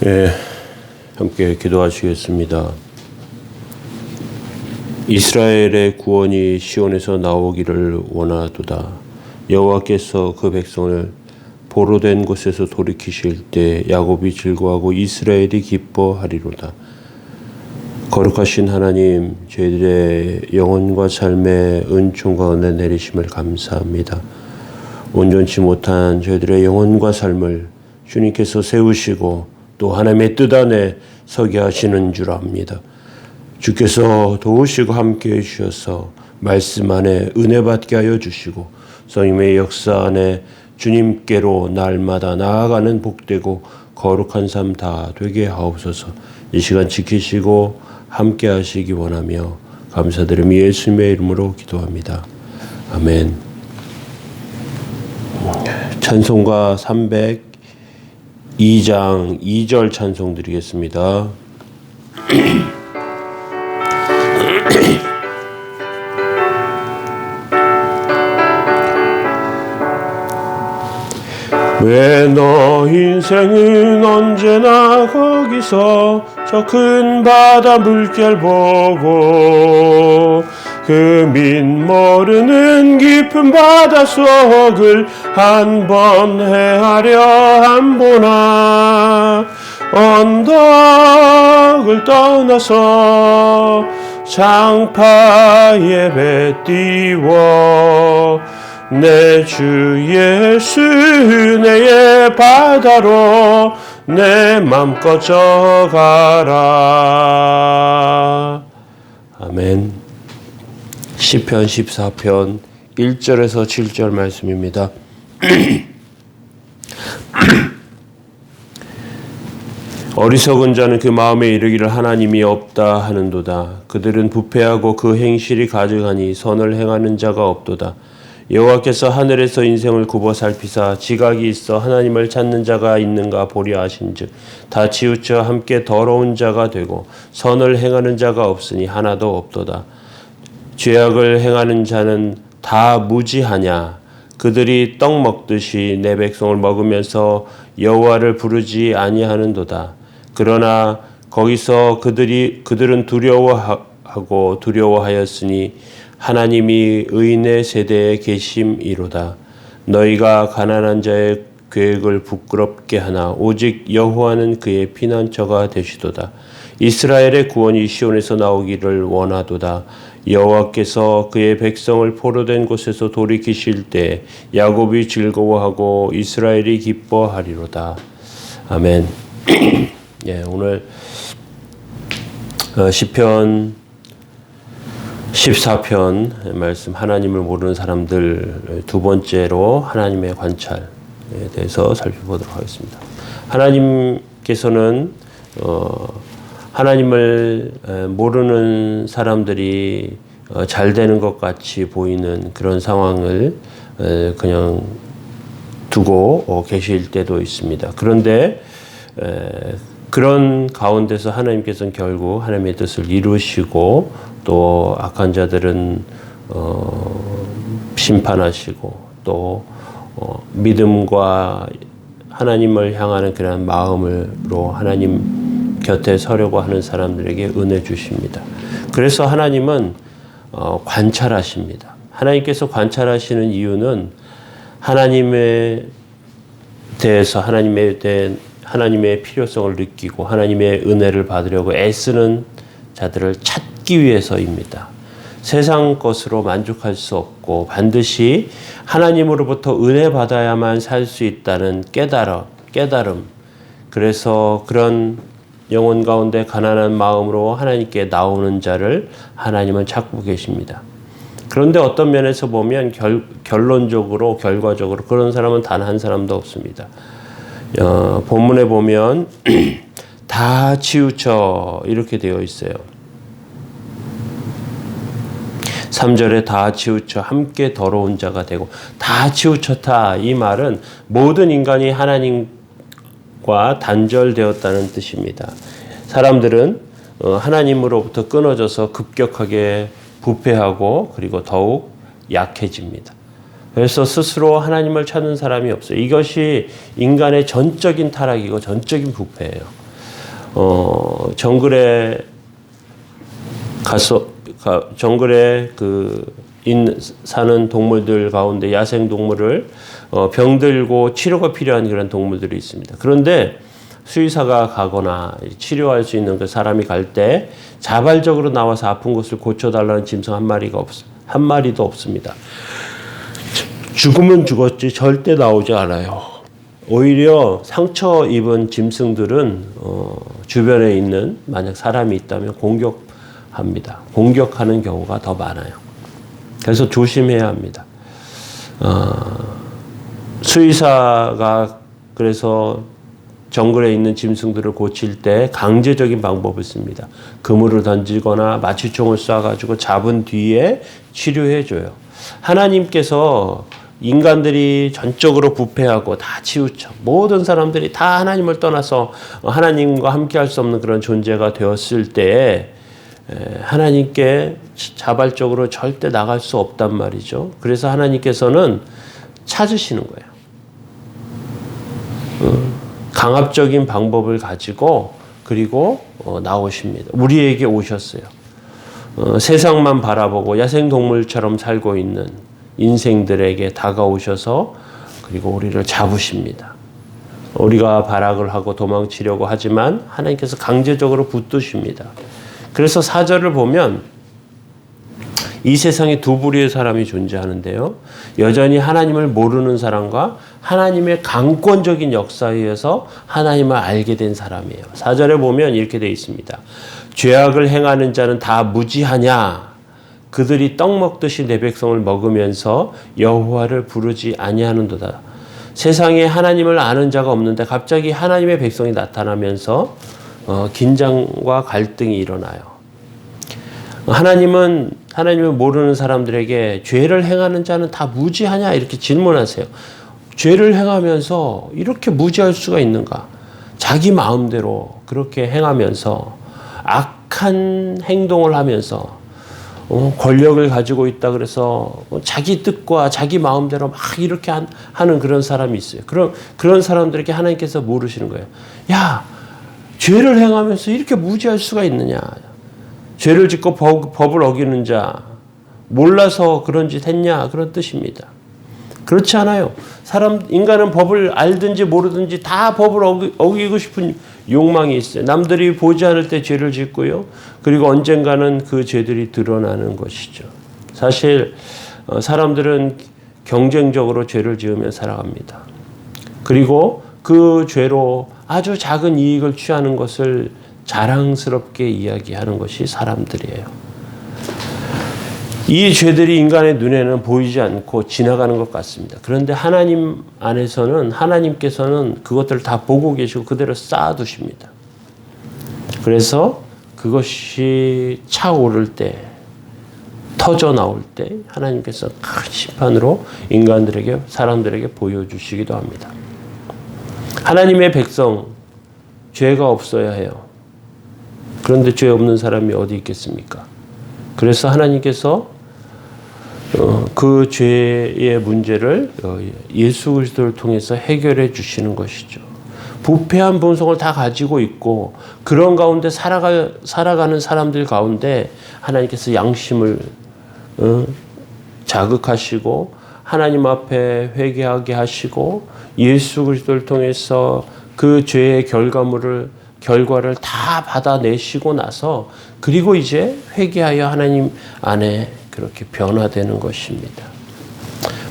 예, 함께 기도하시겠습니다. 이스라엘의 구원이 시온에서 나오기를 원하도다. 여호와께서 그 백성을 보로된 곳에서 돌이키실 때 야곱이 즐거워하고 이스라엘이 기뻐하리로다. 거룩하신 하나님, 저희들의 영혼과 삶의 은총과 은혜 내리심을 감사합니다. 온전치 못한 저희들의 영혼과 삶을 주님께서 세우시고 또 하나님의 뜻 안에 서게 하시는 줄 압니다. 주께서 도우시고 함께해 주셔서 말씀 안에 은혜 받게 하여 주시고 성령의 역사 안에 주님께로 날마다 나아가는 복되고 거룩한 삶 다 되게 하옵소서. 이 시간 지키시고 함께 하시기 원하며 감사드리며 예수님의 이름으로 기도합니다. 아멘. 찬송가 302장 2절 찬송 드리겠습니다. 왜 너 인생은 언제나 거기서 저 큰 바다 물결 보고 그 밑 모르는 깊은 바닷속을 한 번 헤아려 안 보나. 언덕을 떠나서 장파에 배 띄워 내 주 예수 은혜의 바다로 내 맘 꺼져가라. 아멘. 시편 14편 1절에서 7절 말씀입니다. 어리석은 자는 그 마음에 이르기를 하나님이 없다 하는도다. 그들은 부패하고 그 행실이 가증하니 선을 행하는 자가 없도다. 여호와께서 하늘에서 인생을 굽어 살피사 지각이 있어 하나님을 찾는 자가 있는가 보려 하신즉 다 치우쳐 함께 더러운 자가 되고 선을 행하는 자가 없으니 하나도 없도다. 죄악을 행하는 자는 다 무지하냐. 그들이 떡 먹듯이 내 백성을 먹으면서 여호와를 부르지 아니하는도다. 그러나 거기서 그들은 두려워하고 두려워하였으니 하나님이 의인의 세대에 계심이로다. 너희가 가난한 자의 계획을 부끄럽게 하나 오직 여호와는 그의 피난처가 되시도다. 이스라엘의 구원이 시온에서 나오기를 원하도다. 여호와께서 그의 백성을 포로된 곳에서 돌이키실 때 야곱이 즐거워하고 이스라엘이 기뻐하리로다. 아멘. 예, 오늘 시편 14편 말씀 하나님을 모르는 사람들 두 번째로 하나님의 관찰에 대해서 살펴보도록 하겠습니다. 하나님께서는 하나님을 모르는 사람들이 잘 되는 것 같이 보이는 그런 상황을 그냥 두고 계실 때도 있습니다. 그런데 그런 가운데서 하나님께서는 결국 하나님의 뜻을 이루시고 또 악한 자들은 심판하시고 또 믿음과 하나님을 향하는 그런 마음으로 하나님 곁에 서려고 하는 사람들에게 은혜 주십니다. 그래서 하나님은 관찰하십니다. 하나님께서 관찰하시는 이유는 하나님에 대해서 하나님의 필요성을 느끼고 하나님의 은혜를 받으려고 애쓰는 자들을 찾기 위해서입니다. 세상 것으로 만족할 수 없고 반드시 하나님으로부터 은혜 받아야만 살 수 있다는 깨달음. 그래서 그런 영혼 가운데 가난한 마음으로 하나님께 나오는 자를 하나님은 찾고 계십니다. 그런데 어떤 면에서 보면 결과적으로 그런 사람은 단 한 사람도 없습니다. 본문에 보면 다 치우쳐 이렇게 되어 있어요. 3절에 다 치우쳐 함께 더러운 자가 되고 다 치우쳤다. 이 말은 모든 인간이 하나님과 단절되었다는 뜻입니다. 사람들은 하나님으로부터 끊어져서 급격하게 부패하고 그리고 더욱 약해집니다. 그래서 스스로 하나님을 찾는 사람이 없어요. 이것이 인간의 전적인 타락이고 전적인 부패예요. 정글에 정글에 사는 동물들 가운데 야생 동물을 병들고 치료가 필요한 그런 동물들이 있습니다. 그런데 수의사가 가거나 치료할 수 있는 그 사람이 갈 때 자발적으로 나와서 아픈 곳을 고쳐달라는 짐승 한 마리도 없습니다. 죽으면 죽었지 절대 나오지 않아요. 오히려 상처 입은 짐승들은 주변에 있는 만약 사람이 있다면 공격합니다. 공격하는 경우가 더 많아요. 그래서 조심해야 합니다. 수의사가 그래서 정글에 있는 짐승들을 고칠 때 강제적인 방법을 씁니다. 그물을 던지거나 마취총을 쏴가지고 잡은 뒤에 치료해줘요. 하나님께서 인간들이 전적으로 부패하고 다 치우쳐 모든 사람들이 다 하나님을 떠나서 하나님과 함께 할 수 없는 그런 존재가 되었을 때에 하나님께 자발적으로 절대 나갈 수 없단 말이죠. 그래서 하나님께서는 찾으시는 거예요. 강압적인 방법을 가지고 그리고 나오십니다. 우리에게 오셨어요. 세상만 바라보고 야생동물처럼 살고 있는 인생들에게 다가오셔서 그리고 우리를 잡으십니다. 우리가 발악을 하고 도망치려고 하지만 하나님께서 강제적으로 붙드십니다. 그래서 4절을 보면 이 세상에 두 부류의 사람이 존재하는데요. 여전히 하나님을 모르는 사람과 하나님의 강권적인 역사에 의해서 하나님을 알게 된 사람이에요. 4절에 보면 이렇게 되어 있습니다. 죄악을 행하는 자는 다 무지하냐? 그들이 떡 먹듯이 내 백성을 먹으면서 여호와를 부르지 아니하는도다. 세상에 하나님을 아는 자가 없는데 갑자기 하나님의 백성이 나타나면서 긴장과 갈등이 일어나요. 하나님을 모르는 사람들에게 죄를 행하는 자는 다 무지하냐 이렇게 질문하세요. 죄를 행하면서 이렇게 무지할 수가 있는가? 자기 마음대로 그렇게 행하면서 악한 행동을 하면서 권력을 가지고 있다 그래서 자기 뜻과 자기 마음대로 막 이렇게 하는 그런 사람이 있어요. 그런 사람들에게 하나님께서 물으시는 거예요. 야, 죄를 행하면서 이렇게 무지할 수가 있느냐? 죄를 짓고 법을 어기는 자, 몰라서 그런 짓 했냐? 그런 뜻입니다. 그렇지 않아요. 인간은 법을 알든지 모르든지 다 법을 어기고 싶은 욕망이 있어요. 남들이 보지 않을 때 죄를 짓고요. 그리고 언젠가는 그 죄들이 드러나는 것이죠. 사실 사람들은 경쟁적으로 죄를 지으며 살아갑니다. 그리고 그 죄로 아주 작은 이익을 취하는 것을 자랑스럽게 이야기하는 것이 사람들이에요. 이 죄들이 인간의 눈에는 보이지 않고 지나가는 것 같습니다. 그런데 하나님 안에서는 하나님께서는 그것들을 다 보고 계시고 그대로 쌓아두십니다. 그래서 그것이 차오를 때, 터져 나올 때 하나님께서 큰 심판으로 인간들에게, 사람들에게 보여주시기도 합니다. 하나님의 백성, 죄가 없어야 해요. 그런데 죄 없는 사람이 어디 있겠습니까? 그래서 하나님께서 그 죄의 문제를 예수 그리스도를 통해서 해결해 주시는 것이죠. 부패한 본성을 다 가지고 있고 그런 가운데 살아가는 사람들 가운데 하나님께서 양심을 자극하시고 하나님 앞에 회개하게 하시고 예수 그리스도를 통해서 그 죄의 결과를 다 받아내시고 나서 그리고 이제 회개하여 하나님 안에 그렇게 변화되는 것입니다.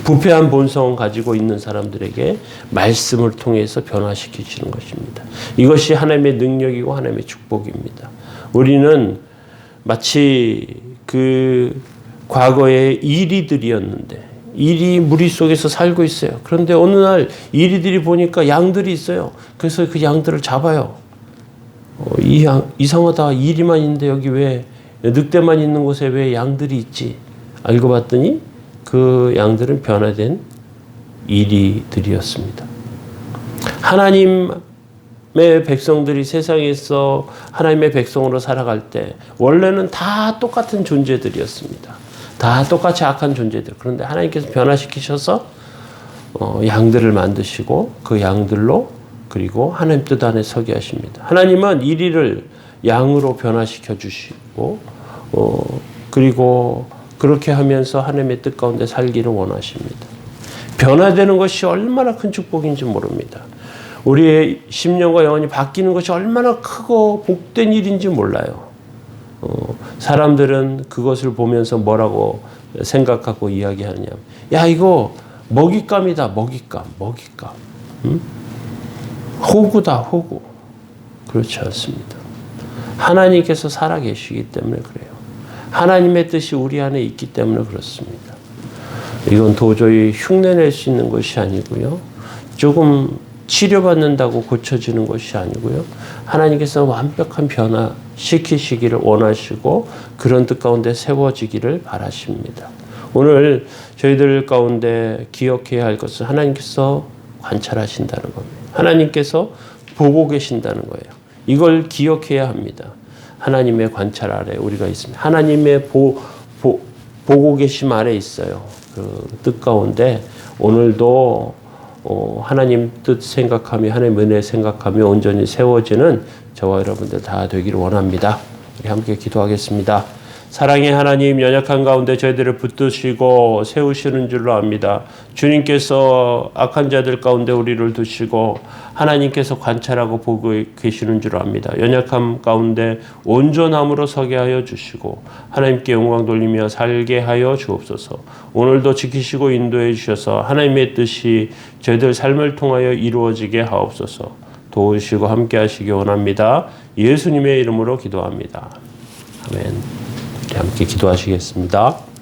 부패한 본성 가지고 있는 사람들에게 말씀을 통해서 변화시키시는 것입니다. 이것이 하나님의 능력이고 하나님의 축복입니다. 우리는 마치 그 과거의 이리들이었는데 이리 무리 속에서 살고 있어요. 그런데 어느 날 이리들이 보니까 양들이 있어요. 그래서 그 양들을 잡아요. 이상하다. 이리만 있는데 여기 왜 늑대만 있는 곳에 왜 양들이 있지? 알고 봤더니 그 양들은 변화된 이리들이었습니다. 하나님의 백성들이 세상에서 하나님의 백성으로 살아갈 때 원래는 다 똑같은 존재들이었습니다. 다 똑같이 악한 존재들. 그런데 하나님께서 변화시키셔서 양들을 만드시고 그 양들로 그리고 하나님 뜻 안에 서게 하십니다. 하나님은 이리를 양으로 변화시켜 주시고 그리고 그렇게 하면서 하나님의 뜻 가운데 살기를 원하십니다. 변화되는 것이 얼마나 큰 축복인지 모릅니다. 우리의 심령과 영혼이 바뀌는 것이 얼마나 크고 복된 일인지 몰라요. 사람들은 그것을 보면서 뭐라고 생각하고 이야기하느냐. 야, 이거 먹잇감이다. 먹잇감. 응? 호구다. 호구. 그렇지 않습니다. 하나님께서 살아계시기 때문에 그래요. 하나님의 뜻이 우리 안에 있기 때문에 그렇습니다. 이건 도저히 흉내낼 수 있는 것이 아니고요. 조금 치료받는다고 고쳐지는 것이 아니고요. 하나님께서 완벽한 변화시키시기를 원하시고 그런 뜻 가운데 세워지기를 바라십니다. 오늘 저희들 가운데 기억해야 할 것은 하나님께서 관찰하신다는 겁니다. 하나님께서 보고 계신다는 거예요. 이걸 기억해야 합니다. 하나님의 관찰 아래 우리가 있습니다. 하나님의 보고 계심 아래 있어요. 그 뜻 가운데 오늘도 하나님 뜻 생각하며 하나님 은혜 생각하며 온전히 세워지는 저와 여러분들 다 되기를 원합니다. 우리 함께 기도하겠습니다. 사랑의 하나님, 연약한 가운데 저희들을 붙드시고 세우시는 줄로 압니다. 주님께서 악한 자들 가운데 우리를 두시고 하나님께서 관찰하고 보고 계시는 줄 압니다. 연약함 가운데 온전함으로 서게 하여 주시고 하나님께 영광 돌리며 살게 하여 주옵소서. 오늘도 지키시고 인도해 주셔서 하나님의 뜻이 저희들 삶을 통하여 이루어지게 하옵소서. 도우시고 함께 하시기 원합니다. 예수님의 이름으로 기도합니다. 아멘. 함께 기도하시겠습니다.